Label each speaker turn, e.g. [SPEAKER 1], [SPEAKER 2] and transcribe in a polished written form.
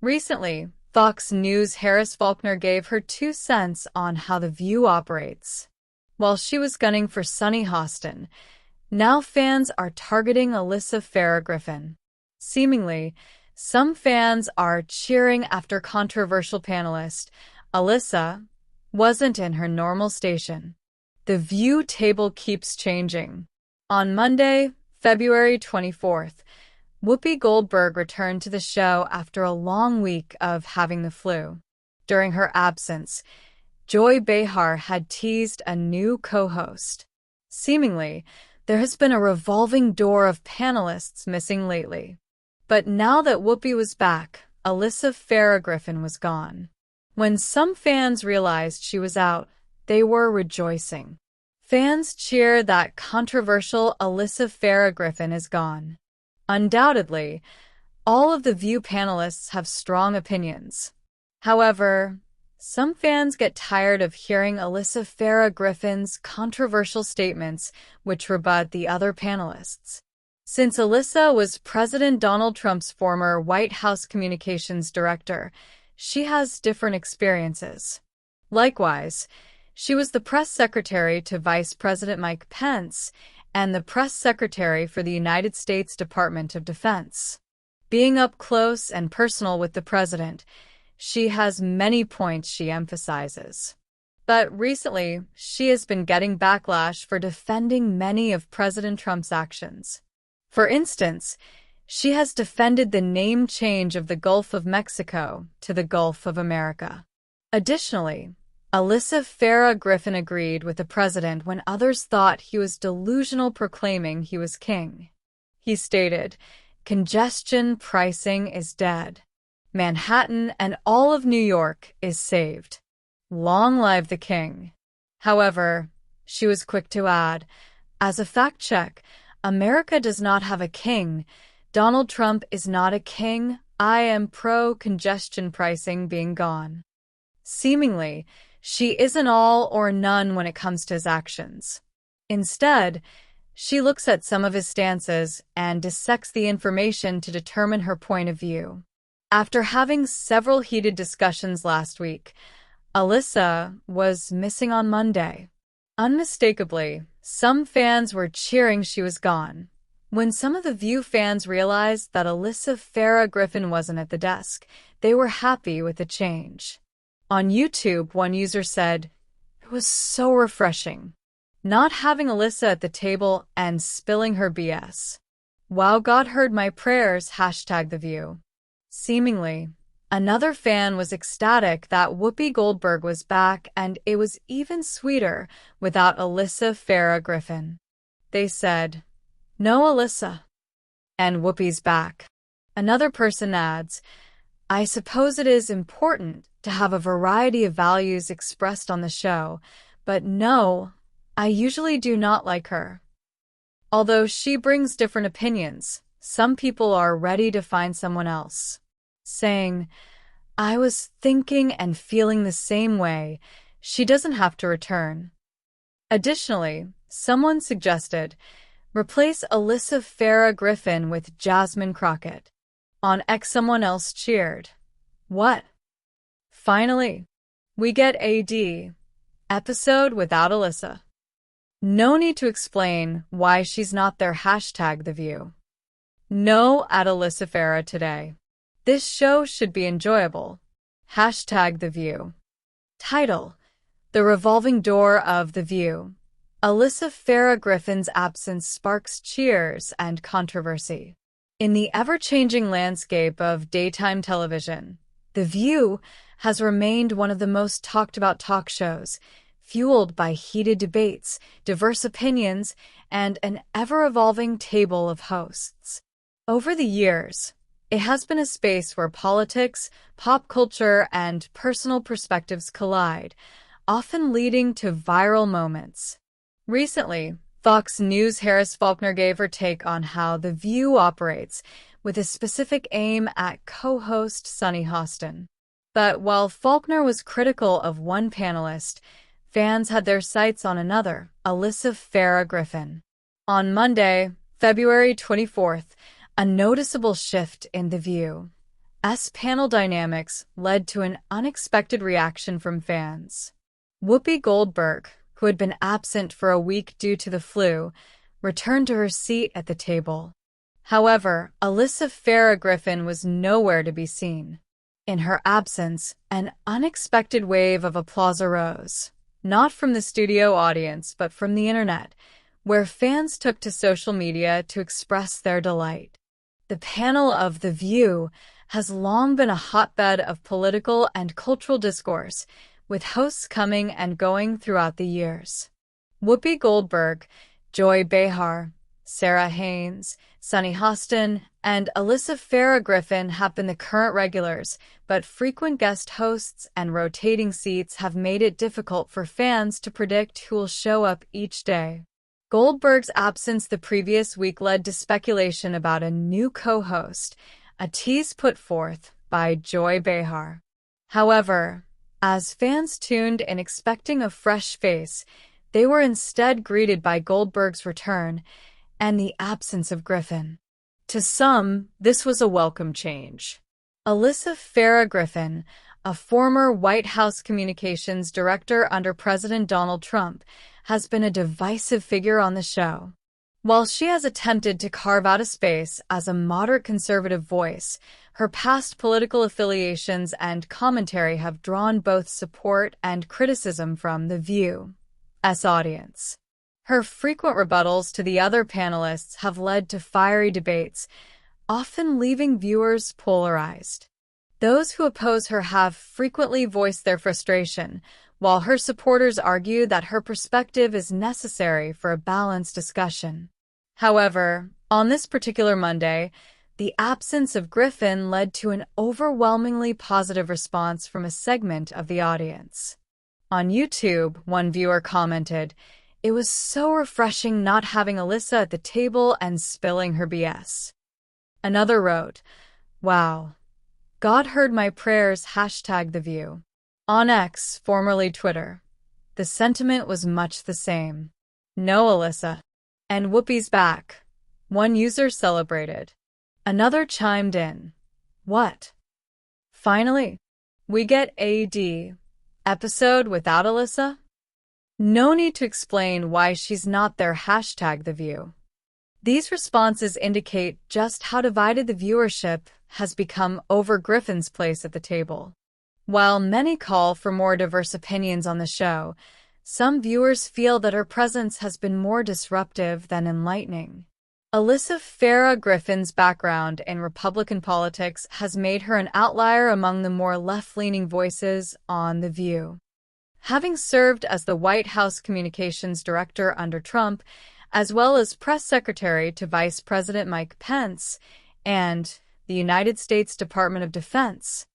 [SPEAKER 1] Recently, Fox News' Harris Faulkner gave her 2 cents on how The View operates. While she was gunning for Sunny Hostin, now fans are targeting Alyssa Farah Griffin. Seemingly, some fans are cheering after controversial panelist Alyssa wasn't in her normal station. The View table keeps changing. On Monday, February 24th, Whoopi Goldberg returned to the show after a long week of having the flu. During her absence, Joy Behar had teased a new co-host. Seemingly, there has been a revolving door of panelists missing lately. But now that Whoopi was back, Alyssa Farah Griffin was gone. When some fans realized she was out, they were rejoicing. Fans cheer that controversial Alyssa Farah Griffin is gone. Undoubtedly, all of the View panelists have strong opinions. However, some fans get tired of hearing Alyssa Farah Griffin's controversial statements which rebut the other panelists. Since Alyssa was President Donald Trump's former White House communications director, she has different experiences. Likewise, she was the press secretary to Vice President Mike Pence and the press secretary for the United States Department of Defense. Being up close and personal with the president, she has many points she emphasizes. But recently, she has been getting backlash for defending many of President Trump's actions. For instance, she has defended the name change of the Gulf of Mexico to the Gulf of America. Additionally, Alyssa Farah Griffin agreed with the president when others thought he was delusional proclaiming he was king. He stated, "Congestion pricing is dead. Manhattan and all of New York is saved. Long live the king." However, she was quick to add, "As a fact check, America does not have a king. Donald Trump is not a king. I am pro-congestion pricing being gone." Seemingly, she isn't all or none when it comes to his actions. Instead, she looks at some of his stances and dissects the information to determine her point of view. After having several heated discussions last week, Alyssa was missing on Monday. Unmistakably, some fans were cheering she was gone. When some of the View fans realized that Alyssa Farah Griffin wasn't at the desk, they were happy with the change. On YouTube, one user said, "It was so refreshing. Not having Alyssa at the table and spilling her BS. Wow, God heard my prayers, #TheView." Seemingly, another fan was ecstatic that Whoopi Goldberg was back, and it was even sweeter without Alyssa Farah Griffin. They said, "No Alyssa. And Whoopi's back." Another person adds, "I suppose it is important to have a variety of values expressed on the show, but no, I usually do not like her. Although she brings different opinions, some people are ready to find someone else." Saying, "I was thinking and feeling the same way. She doesn't have to return." Additionally, someone suggested, "Replace Alyssa Farah Griffin with Jasmine Crockett." On X, someone else cheered, "What? Finally, we get AD episode without Alyssa. No need to explain why she's not there, #TheView. No at Alyssa Farah today. This show should be enjoyable. #TheView." Title: The Revolving Door of The View. Alyssa Farah Griffin's absence sparks cheers and controversy. In the ever-changing landscape of daytime television, The View has remained one of the most talked-about talk shows, fueled by heated debates, diverse opinions, and an ever-evolving table of hosts. Over the years, it has been a space where politics, pop culture, and personal perspectives collide, often leading to viral moments. Recently, Fox News' Harris Faulkner gave her take on how The View operates, with a specific aim at co-host Sunny Hostin. But while Faulkner was critical of one panelist, fans had their sights on another, Alyssa Farah Griffin. On Monday, February 24th, a noticeable shift in The View. panel dynamics led to an unexpected reaction from fans. Whoopi Goldberg, who had been absent for a week due to the flu, returned to her seat at the table. However, Alyssa Farah Griffin was nowhere to be seen. In her absence, an unexpected wave of applause arose, not from the studio audience but from the internet, where fans took to social media to express their delight. The panel of The View has long been a hotbed of political and cultural discourse, with hosts coming and going throughout the years. Whoopi Goldberg, Joy Behar, Sarah Haynes, Sunny Hostin, and Alyssa Farah Griffin have been the current regulars, but frequent guest hosts and rotating seats have made it difficult for fans to predict who will show up each day. Goldberg's absence the previous week led to speculation about a new co-host, a tease put forth by Joy Behar. However, as fans tuned in expecting a fresh face, they were instead greeted by Goldberg's return and the absence of Griffin. To some, this was a welcome change. Alyssa Farah Griffin, a former White House communications director under President Donald Trump, has been a divisive figure on the show. While she has attempted to carve out a space as a moderate conservative voice, her past political affiliations and commentary have drawn both support and criticism from The View's audience. Her frequent rebuttals to the other panelists have led to fiery debates, often leaving viewers polarized. Those who oppose her have frequently voiced their frustration, while her supporters argue that her perspective is necessary for a balanced discussion. However, on this particular Monday, the absence of Griffin led to an overwhelmingly positive response from a segment of the audience. On YouTube, one viewer commented, "It was so refreshing not having Alyssa at the table and spilling her BS." Another wrote, "Wow, God heard my prayers, #TheView." On X, formerly Twitter, the sentiment was much the same. "No Alyssa. And Whoopi's back." One user celebrated. Another chimed in, "What? Finally, we get a episode without Alyssa? No need to explain why she's not there, #TheView." These responses indicate just how divided the viewership has become over Griffin's place at the table. While many call for more diverse opinions on the show, some viewers feel that her presence has been more disruptive than enlightening. Alyssa Farah Griffin's background in Republican politics has made her an outlier among the more left-leaning voices on The View. Having served as the White House communications director under Trump, as well as press secretary to Vice President Mike Pence and the United States Department of Defense,